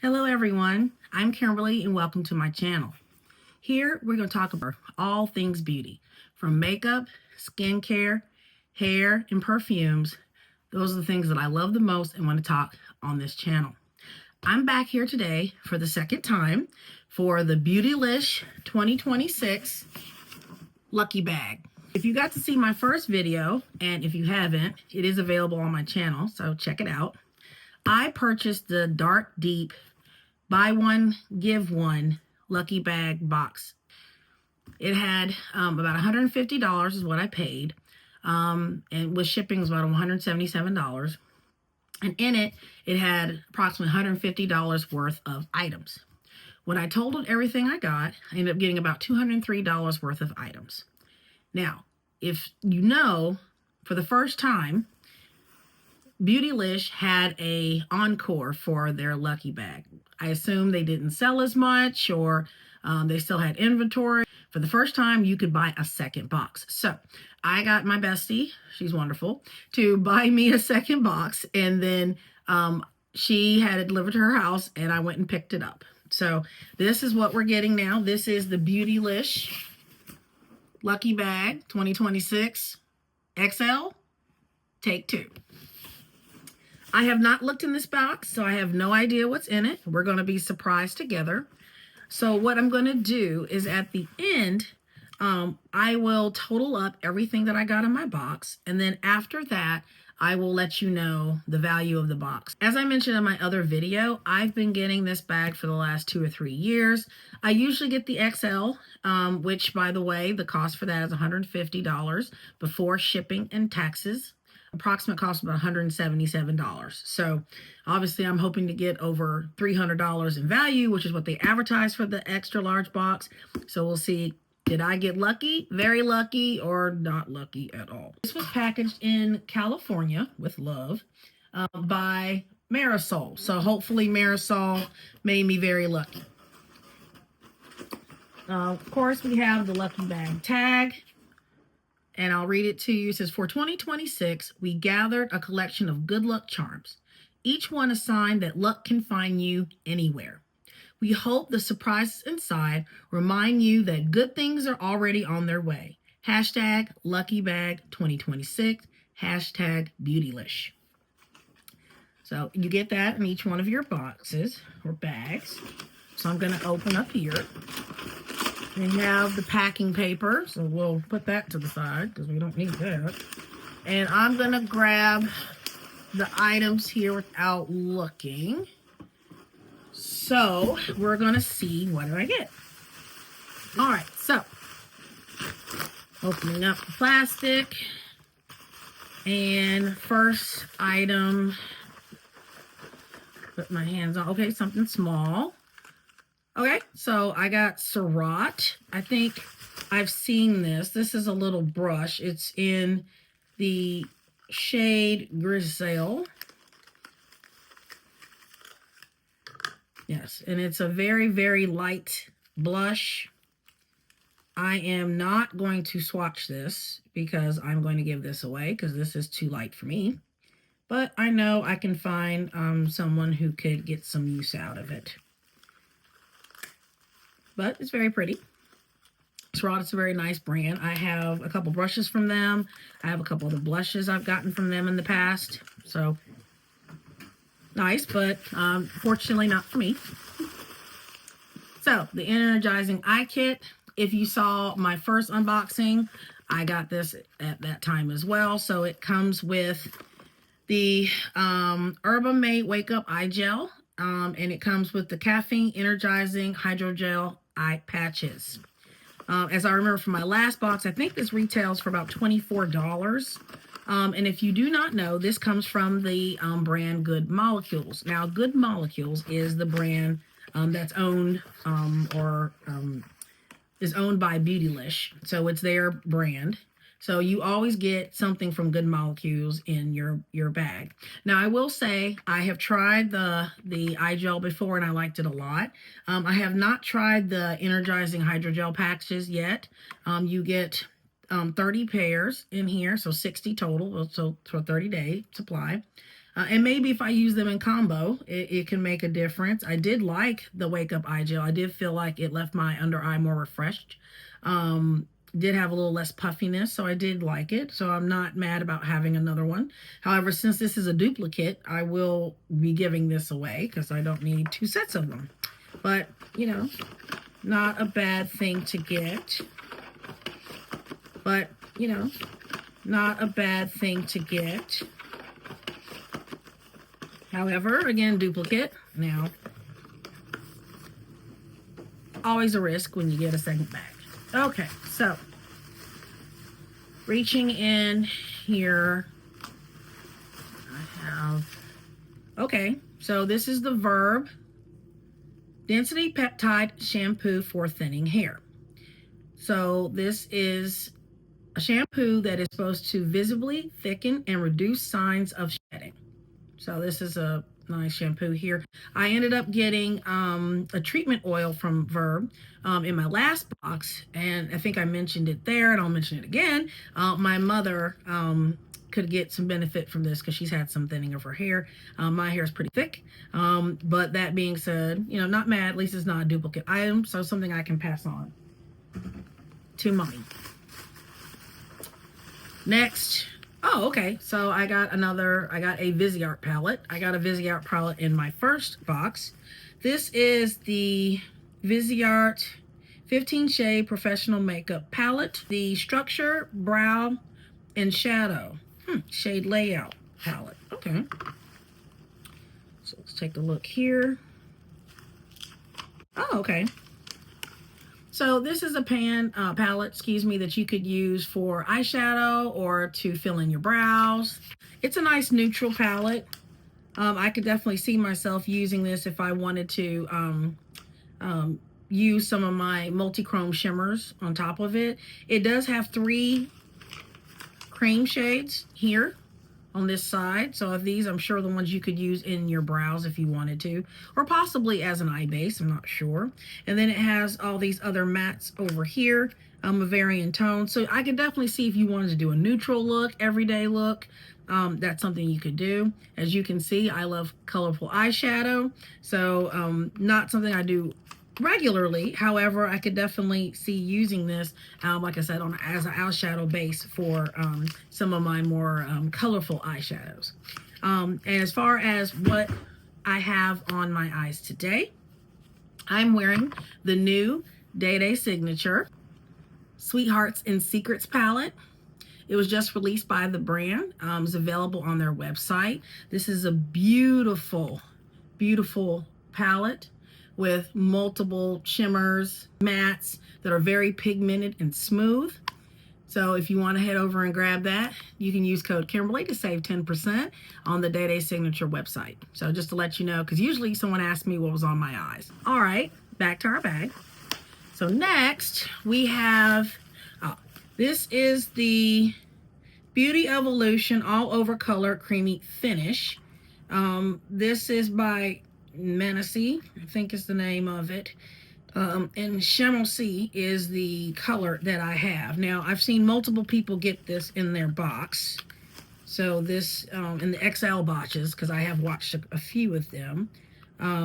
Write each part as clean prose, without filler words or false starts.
Hello everyone, I'm Kimberly and welcome to my channel. Here we're going to talk about all things beauty, from makeup, skincare, hair, and perfumes. Those are the things that I love the most and want to talk on this channel. I'm back here today for the second time for the Beautilysh 2026 Lucky Bag. If you got to see my first video, and if you haven't, it is available on my channel, so check it out. I purchased the Dark Deep Buy One, Give One Lucky Bag box. It had about $150 is what I paid. And with shipping was about $177. And in it, it had approximately $150 worth of items. When I totaled everything I got, I ended up getting about $203 worth of items. Now, if you know, for the first time, Beautilysh had a encore for their Lucky Bag. I assume they didn't sell as much, or they still had inventory. For the first time, you could buy a second box. So I got my bestie, she's wonderful, to buy me a second box, and then she had it delivered to her house, and I went and picked it up. So this is what we're getting now. This is the Beautilysh Lucky Bag 2026 XL, take 2. I have not looked in this box, so I have no idea what's in it. We're going to be surprised together. So what I'm going to do is at the end, I will total up everything that I got in my box. And then after that, I will let you know the value of the box. As I mentioned in my other video, I've been getting this bag for the last 2 or 3 years. I usually get the XL, which, by the way, the cost for that is $150 before shipping and taxes. Approximate cost about $177. So obviously I'm hoping to get over $300 in value, which is what they advertise for the extra large box. So we'll see, did I get lucky, very lucky, or not lucky at all? This was packaged in California with love by Marisol. So hopefully Marisol made me very lucky. Of course, we have the Lucky Bag tag. And I'll read it to you. It says, for 2026, we gathered a collection of good luck charms, each one a sign that luck can find you anywhere. We hope the surprises inside remind you that good things are already on their way. Hashtag Lucky Bag 2026, hashtag Beautilysh. So you get that in each one of your boxes or bags. So I'm going to open up here. We have the packing paper, so we'll put that to the side because we don't need that. And I'm going to grab the items here without looking. So we're going to see what do I get. All right, so opening up the plastic. And first item, put my hands on. Okay, something small. Okay, so I got Surratt. I think I've seen this. This is a little brush. It's in the shade Grizel. Yes, and it's a very, very light blush. I am not going to swatch this because I'm going to give this away because this is too light for me. But I know I can find someone who could get some use out of it. But it's very pretty. Surratt is a very nice brand. I have a couple brushes from them. I have a couple of the blushes I've gotten from them in the past. So, nice, but fortunately not for me. So, the Energizing Eye Kit. If you saw my first unboxing, I got this at that time as well. So, it comes with the Urban Made Wake Up Eye Gel. And it comes with the Caffeine Energizing Hydrogel Eye Patches. As I remember from my last box, I think this retails for about $24. And if you do not know, this comes from the brand Good Molecules. Now, Good Molecules is the brand that's owned is owned by Beautilysh. So it's their brand. So you always get something from Good Molecules in your bag. Now, I will say I have tried the eye gel before and I liked it a lot. I have not tried the Energizing Hydrogel patches yet. You get 30 pairs in here, so 60 total, so for a 30-day supply. And maybe if I use them in combo, it can make a difference. I did like the Wake Up Eye Gel. I did feel like it left my under eye more refreshed. Did have a little less puffiness, so I did like it. So I'm not mad about having another one. However, since this is a duplicate, I will be giving this away because I don't need 2 sets of them. But, you know, not a bad thing to get. But, you know, not a bad thing to get. However, again, duplicate. Now, always a risk when you get a second bag. Okay, so reaching in here, I have, okay, so this is the Verb Density Peptide Shampoo for Thinning Hair. So this is a shampoo that is supposed to visibly thicken and reduce signs of shedding. So this is a nice shampoo here. I ended up getting a treatment oil from Verb in my last box, and I think I mentioned it there, and I'll mention it again. My mother could get some benefit from this because she's had some thinning of her hair. My hair is pretty thick, but that being said, you know, not mad. At least it's not a duplicate item, so something I can pass on to mommy. Next. Oh, okay. So I got a Viseart palette. I got a Viseart palette in my first box. This is the Viseart 15 Shade Professional Makeup Palette. The Structure, Brow, and Shadow Shade Layout Palette. Okay. So let's take a look here. Oh, okay. So this is a palette, that you could use for eyeshadow or to fill in your brows. It's a nice neutral palette. I could definitely see myself using this if I wanted to use some of my multi-chrome shimmers on top of it. It does have 3 cream shades here on this side. So of these, I'm sure the ones you could use in your brows if you wanted to, or possibly as an eye base, I'm not sure. And then it has all these other mattes over here, a varying tone. So I could definitely see if you wanted to do a neutral look, everyday look, that's something you could do. As you can see, I love colorful eyeshadow. So not something I do regularly. However, I could definitely see using this, like I said, as an eyeshadow base for some of my more colorful eyeshadows. And as far as what I have on my eyes today, I'm wearing the new Day Day Signature Sweethearts and Secrets palette. It was just released by the brand. It's available on their website. This is a beautiful, beautiful palette with multiple shimmers, mattes that are very pigmented and smooth. So if you want to head over and grab that, you can use code Kimberly to save 10% on the Day Day Signature website. So just to let you know, because usually someone asks me what was on my eyes. All right, back to our bag. So next we have, this is the Beauty Evolution All Over Color Creamy Finish. This is by Menacee, I think is the name of it. And Chamois is the color that I have. Now, I've seen multiple people get this in their box. So this, in the XL boxes, because I have watched a few of them.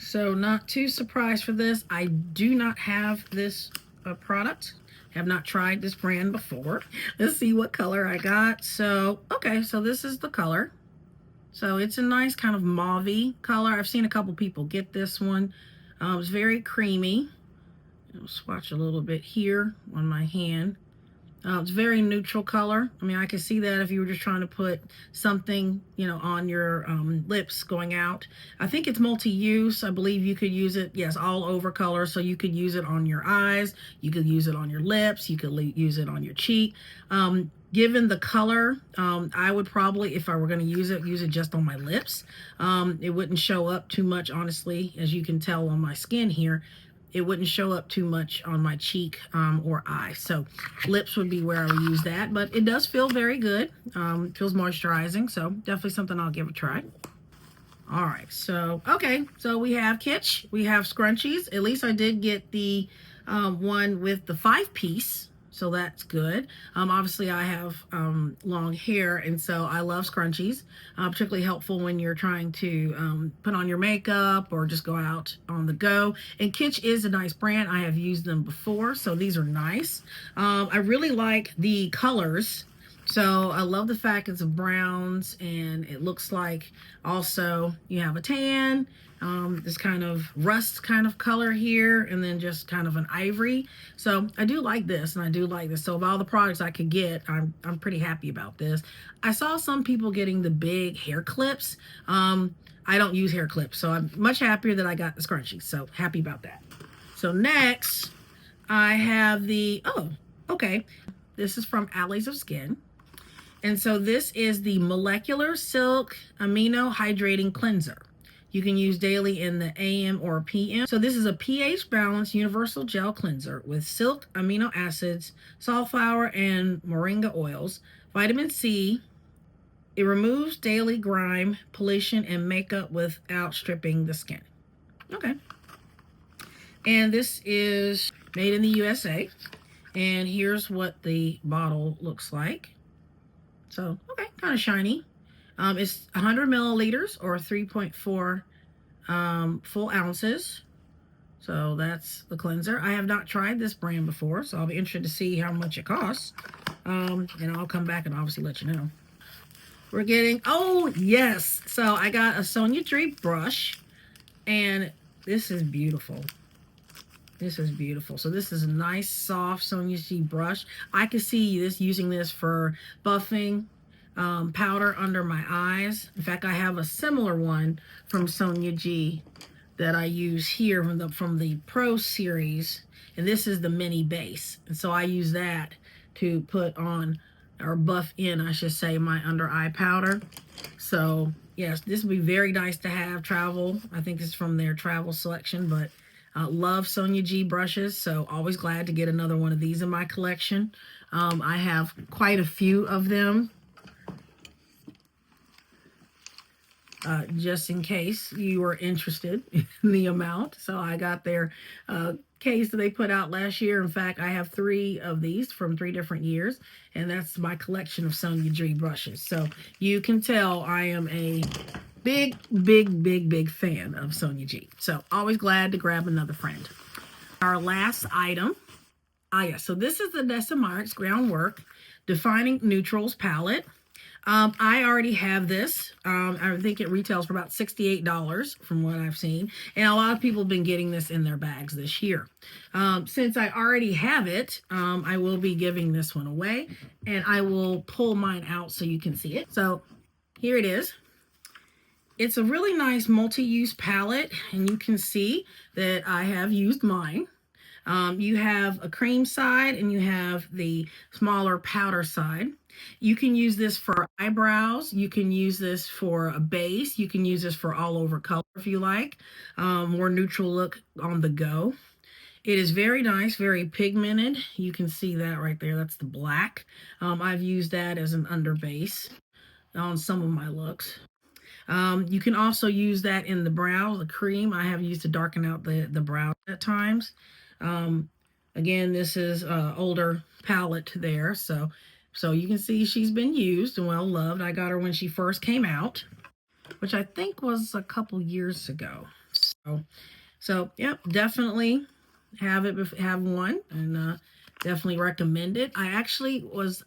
So not too surprised for this. I do not have this product. Have not tried this brand before. Let's see what color I got. So, okay, so this is the color. So it's a nice kind of mauve-y color. I've seen a couple people get this one. It's very creamy. I'll swatch a little bit here on my hand. It's very neutral color. I mean, I could see that if you were just trying to put something, you know, on your lips going out. I think it's multi-use. I believe you could use it, yes, all over color. So you could use it on your eyes. You could use it on your lips. You could use it on your cheek. Given the color, I would probably, if I were going to use it just on my lips. It wouldn't show up too much, honestly, as you can tell on my skin here. It wouldn't show up too much on my cheek or eye. So lips would be where I would use that. But it does feel very good. It feels moisturizing. So definitely something I'll give a try. All right. So, okay. So we have kitsch. We have scrunchies. At least I did get the one with the 5-piece so that's good. Obviously I have long hair, and so I love scrunchies, particularly helpful when you're trying to put on your makeup or just go out on the go. And Kitsch is a nice brand. I have used them before, so these are nice. I really like the colors. So I love the fact it's browns, and it looks like also you have a tan, this kind of rust kind of color here, and then just kind of an ivory. So I do like this, and I do like this. So of all the products I could get, I'm pretty happy about this. I saw some people getting the big hair clips. I don't use hair clips, so I'm much happier that I got the scrunchies. So happy about that. So next I have the, oh, okay. This is from Alleys of Skin. And so this is the Molecular Silk Amino Hydrating Cleanser. You can use daily in the AM or PM. So this is a pH balanced universal gel cleanser with silk amino acids, safflower, and moringa oils, vitamin C. It removes daily grime, pollution, and makeup without stripping the skin. Okay. And this is made in the USA. And here's what the bottle looks like. So, okay, kind of shiny. It's 100 milliliters or 3.4 full ounces. So that's the cleanser. I have not tried this brand before, so I'll be interested to see how much it costs. And I'll come back and obviously let you know. We're getting, oh yes. So I got a Sonia G brush, and this is beautiful. This is beautiful. So this is a nice, soft Sonia G brush. I could see this using this for buffing powder under my eyes. In fact, I have a similar one from Sonia G that I use here from the Pro series, and this is the mini base. And so I use that to put on, or buff in, I should say, my under eye powder. So yes, this would be very nice to have travel. I think this is from their travel selection, but love Sonia G brushes, so always glad to get another one of these in my collection. I have quite a few of them, just in case you were interested in the amount. So I got their case that they put out last year. In fact, I have 3 of these from 3 different years, and that's my collection of Sonia G brushes. So you can tell I am a big fan of Sonia G. So always glad to grab another friend. Our last item. Yes, so this is the Desimyrix Groundwork Defining Neutrals palette. I already have this. I think it retails for about $68 from what I've seen. And a lot of people have been getting this in their bags this year. Since I already have it, I will be giving this one away. And I will pull mine out so you can see it. So here it is. It's a really nice multi-use palette, and you can see that I have used mine. You have a cream side and you have the smaller powder side. You can use this for eyebrows. You can use this for a base. You can use this for all over color if you like. More neutral look on the go. It is very nice, very pigmented. You can see that right there. That's the black. I've used that as an under base on some of my looks. You can also use that in the brows, the cream. I have used to darken out the brows at times. Again, this is older palette there. So you can see she's been used and well loved. I got her when she first came out, which I think was a couple years ago. So yep, definitely have one, and definitely recommend it. I actually was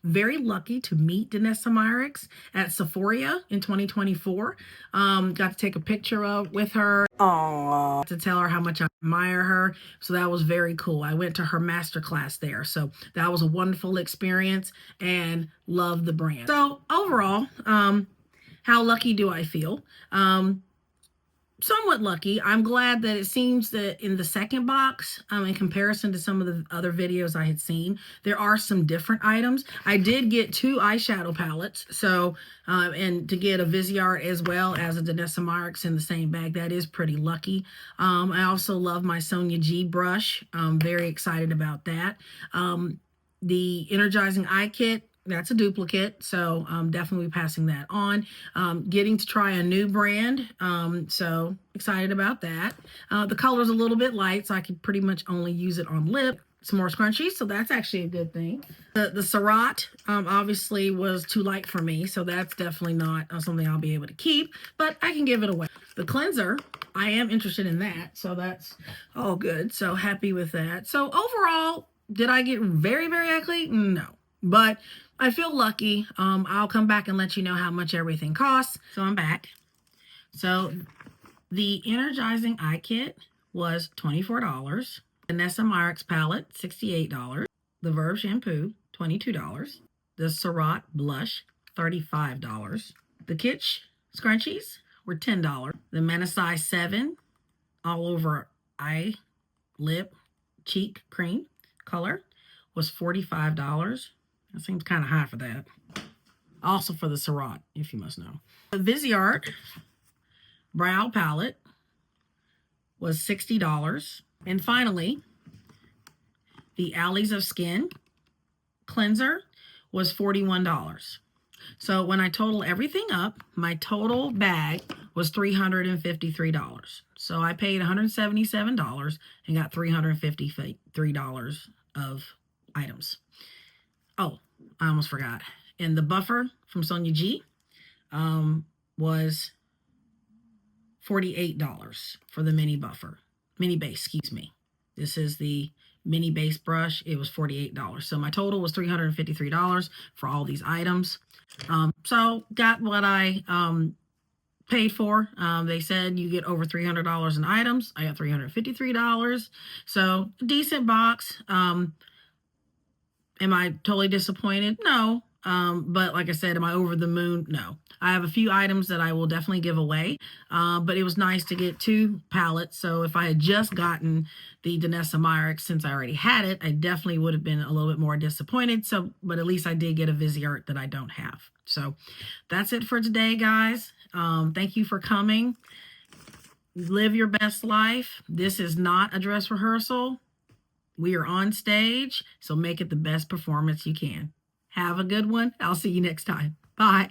very lucky to meet Desimyrix at Sephora in 2024. Got to take a picture with her. Aww. To tell her how much I admire her. So that was very cool. I went to her masterclass there. So that was a wonderful experience, and love the brand. So overall, how lucky do I feel? Somewhat lucky. I'm glad that it seems that in the second box, in comparison to some of the other videos I had seen, there are some different items. I did get 2 eyeshadow palettes, so and to get a Viseart as well as a Desimyrix in the same bag, that is pretty lucky. I also love my Sonia G brush. I'm very excited about that. The Energizing Eye Kit, that's a duplicate, so I'm definitely passing that on. Getting to try a new brand, so excited about that. The color's a little bit light, so I can pretty much only use it on lip. some more scrunchies, so that's actually a good thing. The Surratt obviously was too light for me, so that's definitely not something I'll be able to keep, but I can give it away. The cleanser, I am interested in that, so that's all good. So happy with that. So overall, did I get very, very ugly? No, but I feel lucky. I'll come back and let you know how much everything costs. So I'm back. So the Energizing Eye Kit was $24. The Nessa Myricks palette, $68. The Verve shampoo, $22. The Surratt blush, $35. The Kitsch scrunchies were $10. The Menacai 7 all over eye, lip, cheek cream color was $45. That seems kind of high for that. Also for the Surratt, if you must know. The Viseart brow palette was $60. And finally, the Alleys of Skin cleanser was $41. So when I total everything up, my total bag was $353. So I paid $177 and got $353 of items. Oh, I almost forgot. And the buffer from Sonia G was $48 for the mini base, excuse me. This is the mini base brush. It was $48. So my total was $353 for all these items. So got what I paid for. They said you get over $300 in items. I got $353. So decent box. Am I totally disappointed? No. But like I said, am I over the moon? No. I have a few items that I will definitely give away, but it was nice to get 2 palettes. So if I had just gotten the Nessa Myricks, since I already had it, I definitely would have been a little bit more disappointed. So, but at least I did get a Viseart that I don't have. So that's it for today, guys. Thank you for coming. Live your best life. This is not a dress rehearsal. We are on stage, so make it the best performance you can. Have a good one. I'll see you next time. Bye.